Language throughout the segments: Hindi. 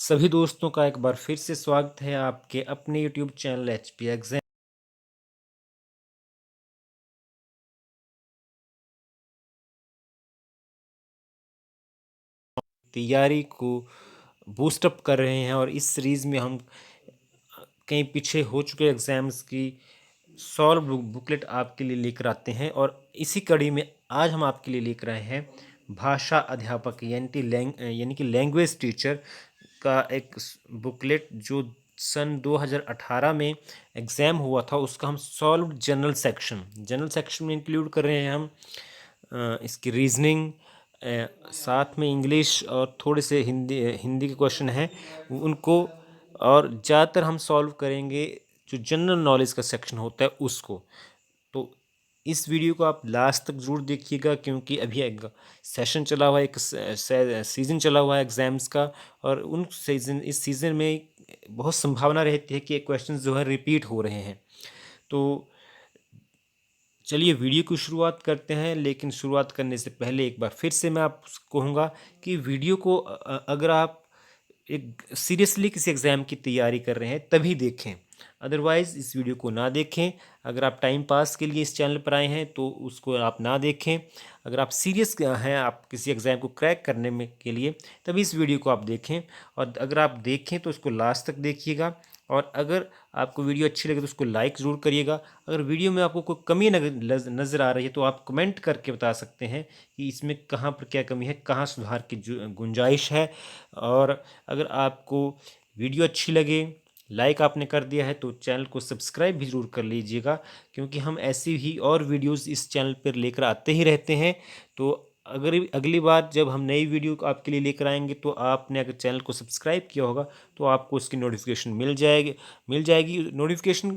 सभी दोस्तों का एक बार फिर से स्वागत है आपके अपने YouTube चैनल एचपी एग्जाम तैयारी को बूस्टअप कर रहे हैं। और इस सीरीज़ में हम कई पीछे हो चुके एग्ज़ाम्स की सॉल्व बुकलेट आपके लिए लेकर आते हैं। और इसी कड़ी में आज हम आपके लिए लेकर आए हैं भाषा अध्यापक यानी कि लैंग्वेज टीचर का एक बुकलेट जो सन 2018 में एग्ज़ाम हुआ था। उसका हम सॉल्व जनरल सेक्शन में इंक्लूड कर रहे हैं हम इसकी रीजनिंग, साथ में इंग्लिश और थोड़े से हिंदी हिंदी के क्वेश्चन हैं उनको। और ज़्यादातर हम सॉल्व करेंगे जो जनरल नॉलेज का सेक्शन होता है उसको। तो इस वीडियो को आप लास्ट तक ज़रूर देखिएगा, क्योंकि अभी एक सेशन चला हुआ है, एक सीज़न चला हुआ है एग्ज़ाम्स का। और इस सीज़न में बहुत संभावना रहती है कि क्वेश्चन जो है रिपीट हो रहे हैं। तो चलिए वीडियो की शुरुआत करते हैं। लेकिन शुरुआत करने से पहले एक बार फिर से मैं आपको कहूँगा कि वीडियो को अगर आप एक सीरियसली किसी एग्ज़ाम की तैयारी कर रहे हैं तभी देखें, अदरवाइज़ इस वीडियो को ना देखें। अगर आप टाइम पास के लिए इस चैनल पर आए हैं तो उसको आप ना देखें। अगर आप सीरियस हैं, आप किसी एग्ज़ाम को क्रैक करने में के लिए, तभी इस वीडियो को आप देखें। और अगर आप देखें तो उसको लास्ट तक देखिएगा। और अगर आपको वीडियो अच्छी लगे तो उसको लाइक ज़रूर करिएगा। अगर वीडियो में आपको कोई कमी नज़र आ रही है तो आप कमेंट करके बता सकते हैं कि इसमें कहाँ पर क्या कमी है, कहाँ सुधार की गुंजाइश है। और अगर आपको वीडियो अच्छी लगे, लाइक आपने कर दिया है, तो चैनल को सब्सक्राइब भी ज़रूर कर लीजिएगा, क्योंकि हम ऐसी ही और वीडियोस इस चैनल पर लेकर आते ही रहते हैं। तो अगर अगली बार जब हम नई वीडियो आपके लिए लेकर आएंगे तो आपने अगर चैनल को सब्सक्राइब किया होगा तो आपको उसकी नोटिफिकेशन मिल जाएगी नोटिफिकेशन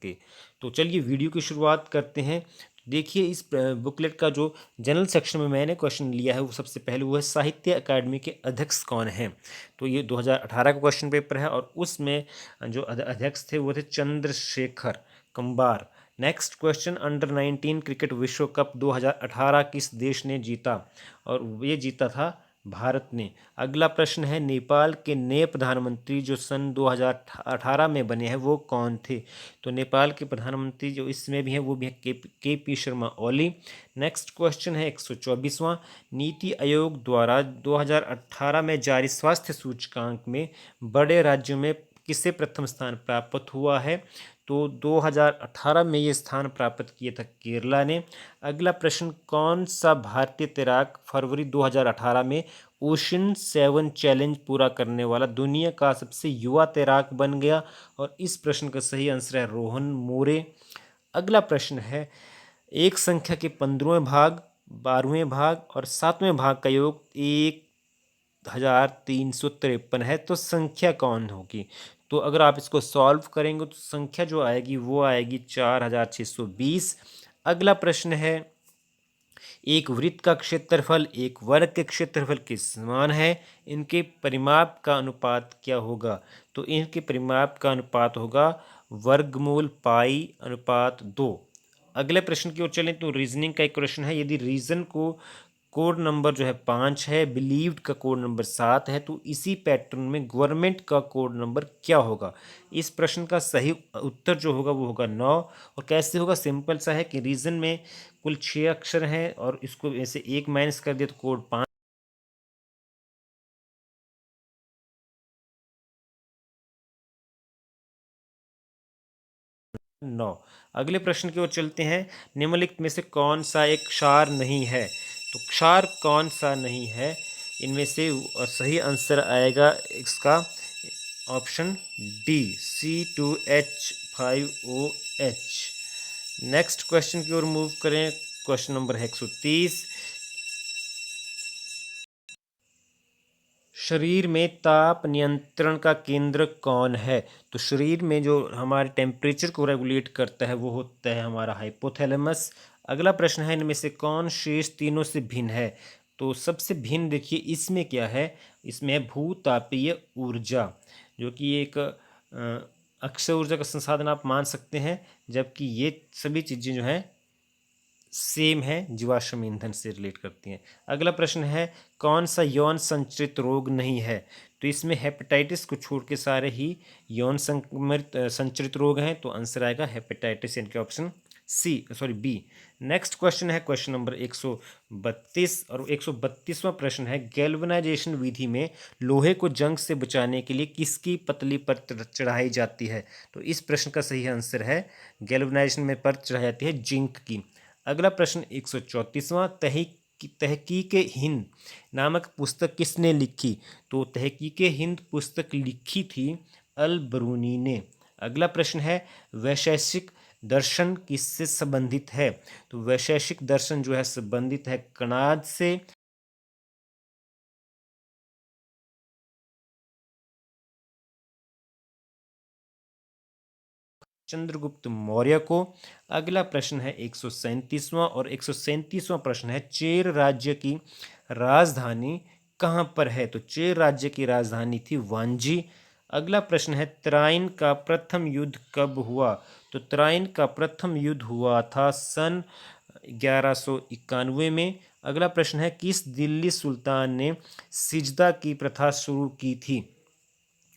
के। तो चलिए वीडियो की शुरुआत करते हैं। देखिए, इस बुकलेट का जो जनरल सेक्शन में मैंने क्वेश्चन लिया है वो सबसे पहले वो है साहित्य अकादमी के अध्यक्ष कौन हैं। तो ये 2018 का क्वेश्चन पेपर है और उसमें जो अध्यक्ष थे वो थे Chandrashekhar Kambar. Next question, under 19 cricket विश्व कप 2018 किस देश ने जीता, और ये जीता था भारत ने। अगला प्रश्न है, नेपाल के नए प्रधानमंत्री जो सन 2018 में बने हैं वो कौन थे। तो नेपाल के प्रधानमंत्री जो इसमें भी हैं वो भी हैं के P Sharma Oli. Next question है 124वां, नीति आयोग द्वारा 2018 में जारी स्वास्थ्य सूचकांक में बड़े राज्यों में किसे प्रथम स्थान प्राप्त हुआ है। तो 2018 में ये स्थान प्राप्त किया था केरला ने। अगला प्रश्न, कौन सा भारतीय तैराक फरवरी 2018 में ओशन 7 चैलेंज पूरा करने वाला दुनिया का सबसे युवा तैराक बन गया। और इस प्रश्न का सही आंसर है रोहन मोरे। अगला प्रश्न है, एक संख्या के 15वें भाग, 12वें भाग और 7वें भाग का योग 1353 है, तो संख्या कौन होगी। तो अगर आप इसको सॉल्व करेंगे तो संख्या जो आएगी वो आएगी 4620। अगला प्रश्न है, एक वृत्त का क्षेत्रफल एक वर्ग के क्षेत्रफल के समान है, इनके परिमाप का अनुपात क्या होगा। तो इनके परिमाप का अनुपात होगा वर्गमूल पाई अनुपात 2। अगले प्रश्न की ओर चलें तो रीजनिंग का एक क्वेश्चन है, यदि रीजन को कोड नंबर जो है 5 है, बिलीव्ड का कोड नंबर 7 है, तो इसी पैटर्न में गवर्नमेंट का कोड नंबर क्या होगा। इस प्रश्न का सही उत्तर जो होगा वो होगा 9। और कैसे होगा, सिंपल सा है कि रीजन में कुल 6 अक्षर हैं और इसको ऐसे एक माइनस कर दिया तो कोड 5 9। अगले प्रश्न की ओर चलते हैं, निम्नलिखित में से कौन सा एक क्षार नहीं है। तो क्षार कौन सा नहीं है इनमें से, और सही आंसर आएगा इसका option D, C2H5OH। Next question की ओर मूव करें, क्वेश्चन नंबर है 130, शरीर में ताप नियंत्रण का केंद्र कौन है। तो शरीर में जो हमारे टेम्परेचर को रेगुलेट करता है वो होता है हमारा हाइपोथैलेमस। अगला प्रश्न है, इनमें से कौन शेष तीनों से भिन्न है। तो सबसे भिन्न देखिए इसमें क्या है, इसमें है भूतापीय ऊर्जा, जो कि एक अक्षय ऊर्जा का संसाधन आप मान सकते हैं, जबकि ये सभी चीज़ें जो हैं सेम है, जीवाश्म ईंधन से रिलेट करती हैं। अगला प्रश्न है कौन सा यौन संचरित रोग नहीं है? तो इसमें हेपेटाइटिस को छोड़ के सारे ही यौन संक्रमित संचरित रोग हैं, तो आंसर आएगा हेपेटाइटिस, यानी कि ऑप्शन बी। नेक्स्ट क्वेश्चन है क्वेश्चन नंबर 132 और 132वां प्रश्न है गैल्वेनाइजेशन विधि में लोहे को जंग से बचाने के लिए किसकी पतली परत चढ़ाई जाती है? तो इस प्रश्न का सही आंसर है गैल्वेनाइजेशन में परत चढ़ाई जाती है जिंक की। अगला प्रश्न 134वां तहकीक हिंद नामक पुस्तक किसने लिखी? तो तहकीक हिंद पुस्तक लिखी थी अल बरूनी ने। अगला प्रश्न है वैशेषिक दर्शन किससे संबंधित है? तो वैशेषिक दर्शन जो है संबंधित है कणाद से। चंद्रगुप्त मौर्य को। अगला प्रश्न है 137वां और 137वां प्रश्न है चेर राज्य की राजधानी कहाँ पर है? तो चेर राज्य की राजधानी थी वांजी। अगला प्रश्न है त्राइन का प्रथम युद्ध कब हुआ? तो त्राइन का प्रथम युद्ध हुआ था सन 1191 में। अगला प्रश्न है किस दिल्ली सुल्तान ने सिजदा की प्रथा शुरू की थी?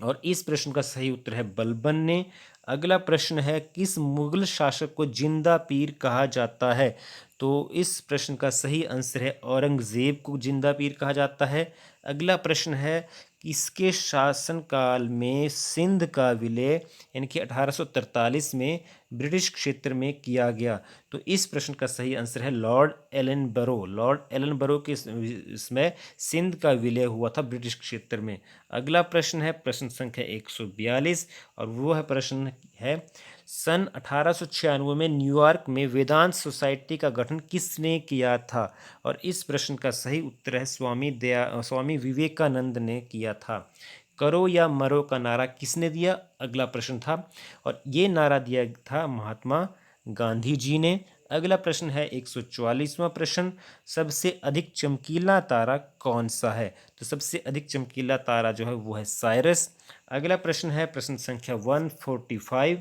और इस प्रश्न का सही उत्तर है बलबन ने। अगला प्रश्न है किस मुगल शासक को जिंदा पीर कहा जाता है? तो इस प्रश्न का सही आंसर है औरंगजेब को जिंदा पीर कहा जाता है। अगला प्रश्न है किसके शासनकाल में सिंध का विलय यानी कि 1843 में ब्रिटिश क्षेत्र में किया गया? तो इस प्रश्न का सही आंसर है लॉर्ड एलनबरो। लॉर्ड एलनबरो के इसमें सिंध का विलय हुआ था ब्रिटिश क्षेत्र में। अगला प्रश्न है प्रश्न संख्या 142 और वो है प्रश्न है सन 1896 में न्यूयॉर्क में वेदांत सोसाइटी का गठन किसने किया था? और इस प्रश्न का सही उत्तर है स्वामी विवेकानंद ने किया था। करो या मरो का नारा किसने दिया? अगला प्रश्न था और ये नारा दिया था महात्मा गांधी जी ने। अगला प्रश्न है 144वां प्रश्न सबसे अधिक चमकीला तारा कौन सा है? तो सबसे अधिक चमकीला तारा जो है वो है साइरस। अगला प्रश्न है प्रश्न संख्या 145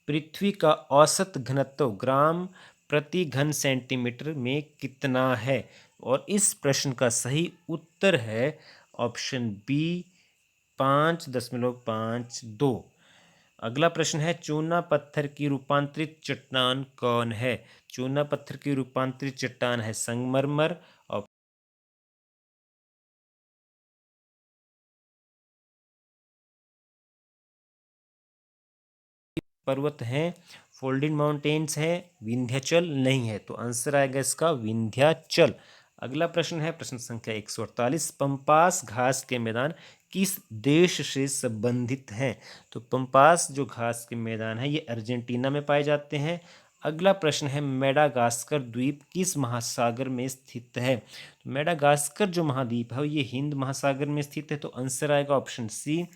पृथ्वी का औसत घनत्व ग्राम प्रति घन सेंटीमीटर में कितना है? और इस प्रश्न का सही उत्तर है ऑप्शन बी 5.52। अगला प्रश्न है चूना पत्थर की रूपांतरित चट्टान कौन है? चूना पत्थर की रूपांतरित चट्टान है संगमरमर। और पर्वत हैं फोल्डिंग माउंटेन्स है विंध्याचल नहीं है, तो आंसर आएगा इसका विंध्याचल। अगला प्रश्न है प्रश्न संख्या 148 पंपास घास के मैदान किस देश से संबंधित हैं? तो पंपास जो घास के मैदान है ये अर्जेंटीना में पाए जाते हैं। अगला प्रश्न है मेडागास्कर द्वीप किस महासागर में स्थित है? तो मेडागास्कर जो महाद्वीप है ये हिंद महासागर में स्थित है, तो आंसर आएगा ऑप्शन सी।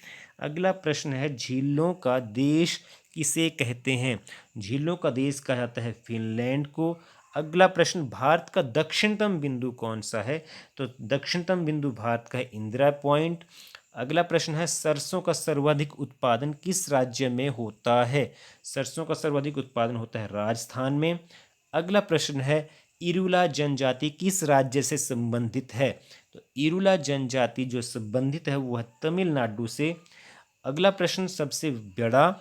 अगला प्रश्न है झीलों का देश किसे कहते हैं? झीलों का देश कहा जाता है फिनलैंड को। अगला प्रश्न भारत का दक्षिणतम बिंदु कौन सा है? तो दक्षिणतम बिंदु भारत का है इंदिरा पॉइंट। अगला प्रश्न है सरसों का सर्वाधिक उत्पादन किस राज्य में होता है? सरसों का सर्वाधिक उत्पादन होता है राजस्थान में। अगला प्रश्न है इरुला जनजाति किस राज्य से संबंधित है? तो इरुला जनजाति जो संबंधित है वो है तमिलनाडु से। अगला प्रश्न सबसे बड़ा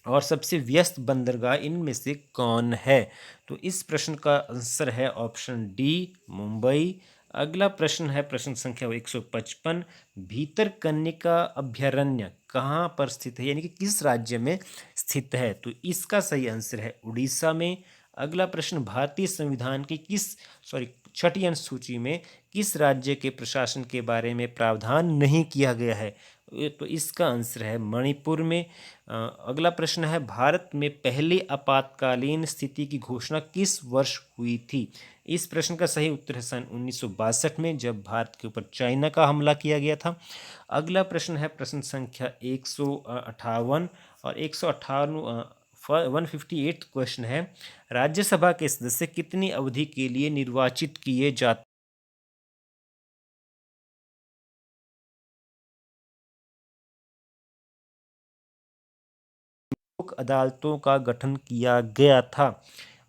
और सबसे व्यस्त बंदरगाह इनमें से कौन है? तो इस प्रश्न का आंसर है ऑप्शन डी मुंबई। अगला प्रश्न है प्रश्न संख्या 155 भीतरकनिका अभ्यारण्य कहाँ पर स्थित है यानी कि किस राज्य में स्थित है? तो इसका सही आंसर है उड़ीसा में। अगला प्रश्न भारतीय संविधान की छठी अनुसूची में किस राज्य के प्रशासन के बारे में प्रावधान नहीं किया गया है? तो इसका आंसर है मणिपुर में। अगला प्रश्न है भारत में पहली आपातकालीन स्थिति की घोषणा किस वर्ष हुई थी? इस प्रश्न का सही उत्तर है सन 1962 में जब भारत के ऊपर चाइना का हमला किया गया था। अगला प्रश्न है प्रश्न संख्या 158 और 158 158 क्वेश्चन है राज्यसभा के सदस्य कितनी अवधि के लिए निर्वाचित किए जाते लोक अदालतों का गठन किया गया था?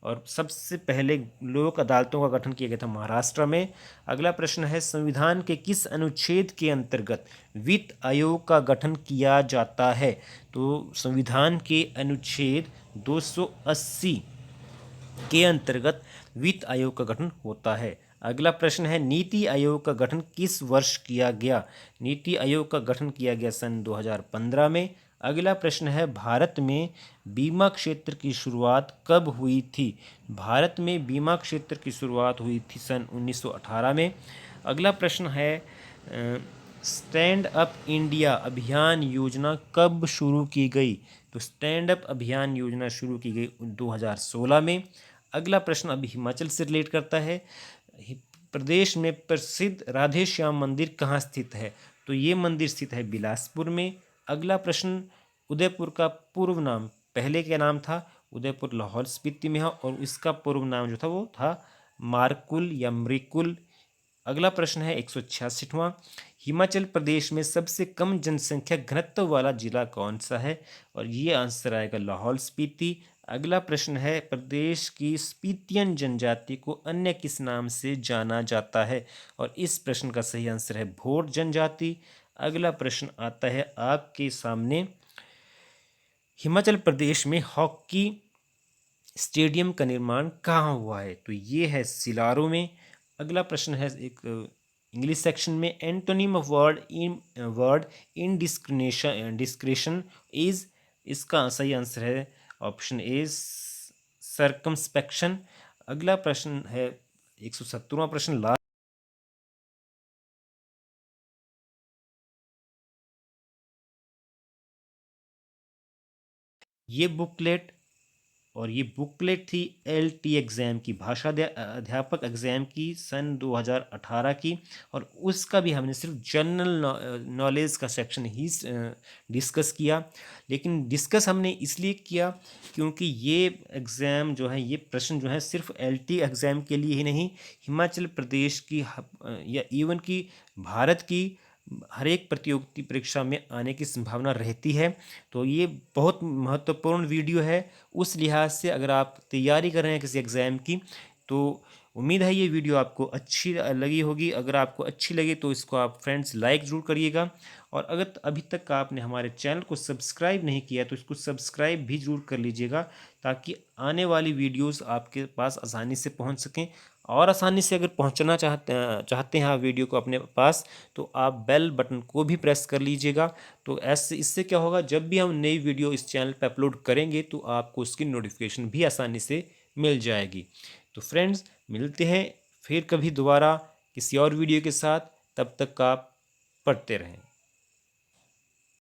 और सबसे पहले लोक अदालतों का गठन किया गया था महाराष्ट्र में। अगला प्रश्न है, संविधान के किस अनुच्छेद के अंतर्गत वित्त आयोग का गठन किया जाता है? तो संविधान के अनुच्छेद 280 के अंतर्गत वित्त आयोग का गठन होता है। अगला प्रश्न है, नीति आयोग का गठन किस वर्ष किया गया? नीति आयोग का गठन किया गया सन 2015 में। अगला प्रश्न है, भारत में बीमा क्षेत्र की शुरुआत कब हुई थी? भारत में बीमा क्षेत्र की शुरुआत हुई थी सन 1918 में। अगला प्रश्न है, स्टैंड अप इंडिया अभियान योजना कब शुरू की गई? तो स्टैंड अप अभियान योजना शुरू की गई 2016 में। अगला प्रश्न अभी हिमाचल से रिलेट करता है, प्रदेश में प्रसिद्ध राधे श्याम मंदिर कहाँ स्थित है? तो ये मंदिर स्थित है बिलासपुर में। अगला प्रश्न, उदयपुर का पूर्व नाम, पहले क्या नाम था? उदयपुर लाहौल स्पीति में है और इसका पूर्व नाम जो था वो था मारकुल या मृकुल। अगला प्रश्न है 166वां, हिमाचल प्रदेश में सबसे कम जनसंख्या घनत्व वाला जिला कौन सा है? और ये आंसर आएगा लाहौल स्पीति। अगला प्रश्न है, प्रदेश की स्पीतियन जनजाति को अन्य किस नाम से जाना जाता है? और इस प्रश्न का सही आंसर है भोट जनजाति। अगला प्रश्न आता है आपके सामने, हिमाचल प्रदेश में हॉकी स्टेडियम का निर्माण कहाँ हुआ है? तो ये है सिलारू में। अगला प्रश्न है एक इंग्लिश सेक्शन में, antonym of word in discretion is, इसका सही आंसर है ऑप्शन ए सर्कमस्पेक्शन। अगला प्रश्न है 170वां प्रश्न, लास्ट ये बुकलेट, और ये बुकलेट थी एलटी एग्ज़ाम की, भाषा अध्यापक एग्ज़ाम की सन 2018 की, और उसका भी हमने सिर्फ जनरल नॉलेज का सेक्शन ही डिस्कस किया। लेकिन डिस्कस हमने इसलिए किया क्योंकि ये एग्ज़ाम जो है, ये प्रश्न जो है सिर्फ एलटी एग्ज़ाम के लिए ही नहीं, हिमाचल प्रदेश की या इवन की भारत की हर एक प्रतियोगिता परीक्षा में आने की संभावना रहती है। तो ये बहुत महत्वपूर्ण वीडियो है। उस लिहाज से अगर आप तैयारी कर रहे हैं किसी एग्ज़ाम की, तो उम्मीद है ये वीडियो आपको अच्छी लगी होगी। अगर आपको अच्छी लगे तो इसको आप फ्रेंड्स लाइक ज़रूर करिएगा, और अगर अभी तक आपने हमारे चैनल को सब्सक्राइब नहीं किया तो इसको सब्सक्राइब भी ज़रूर कर लीजिएगा, ताकि आने वाली वीडियोस आपके पास आसानी से पहुंच सकें। और आसानी से अगर पहुंचना चाहते हैं आप वीडियो को अपने पास, तो आप बेल बटन को भी प्रेस कर लीजिएगा। तो ऐसे इससे क्या होगा, जब भी हम नई वीडियो इस चैनल पर अपलोड करेंगे तो आपको उसकी नोटिफिकेशन भी आसानी से मिल जाएगी। तो फ्रेंड्स, मिलते हैं फिर कभी दोबारा किसी और वीडियो के साथ। तब तक आप पढ़ते रहें।